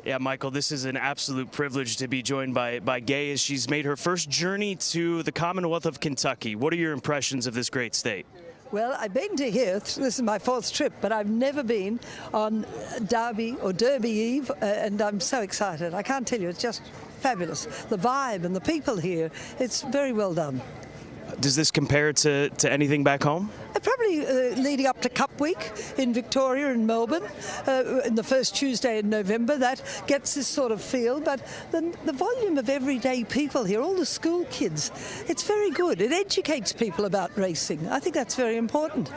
Yeah, Michael, this is an absolute privilege to be joined by Gai as she's made her first journey to the Commonwealth of Kentucky. What are your impressions of this great state? Well, I've been to here. This is my fourth trip, but I've never been on Derby or Derby Eve, and I'm so excited. I can't tell you, it's just fabulous. The vibe and the people here, it's very well done. Does this compare to anything back home? Probably leading up to Cup Week in Victoria and Melbourne, in the first Tuesday in November. That gets this sort of feel, but the volume of everyday people here, all the school kids, it's very good. It educates people about racing. I think that's very important.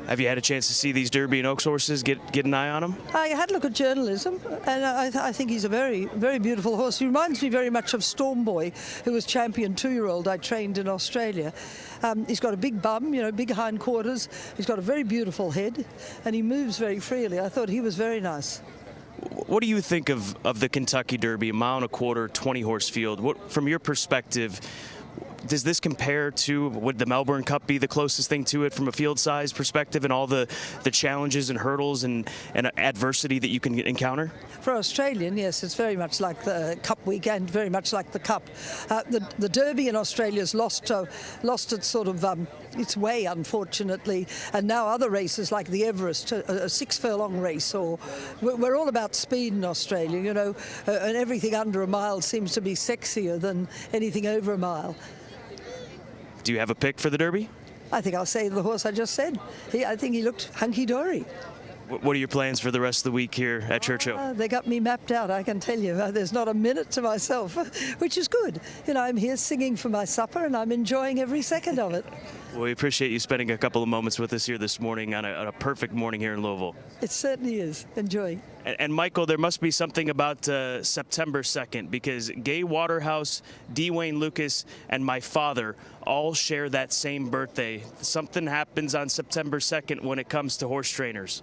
Have you had a chance to see these Derby and Oaks horses, get an eye on them? I had a look at journalism, and I think he's a very, very beautiful horse. He reminds me very much of Storm Boy, who was champion 2-year-old I trained in Australia. He's got a big bum, big hindquarters. He's got a very beautiful head, and he moves very freely. I thought he was very nice. What do you think of the Kentucky Derby, a mile and a quarter, 20-horse field? From your perspective, does this compare to, would the Melbourne Cup be the closest thing to it from a field size perspective and all the challenges and hurdles and adversity that you can encounter? For Australian, yes, it's very much like the Cup weekend, very much like the Cup. The Derby in Australia's lost its sort of its way, unfortunately, and now other races like the Everest, a 6-furlong race, or we're all about speed in Australia, and everything under a mile seems to be sexier than anything over a mile. Do you have a pick for the Derby? I think I'll say the horse I just said. I think he looked hunky-dory. What are your plans for the rest of the week here at Churchill? They got me mapped out, I can tell you. There's not a minute to myself, which is good. I'm here singing for my supper, and I'm enjoying every second of it. Well, we appreciate you spending a couple of moments with us here this morning on a perfect morning here in Louisville. It certainly is. Enjoy. And Michael, there must be something about September 2nd, because Gai Waterhouse, D. Wayne Lucas, and my father all share that same birthday. Something happens on September 2nd when it comes to horse trainers.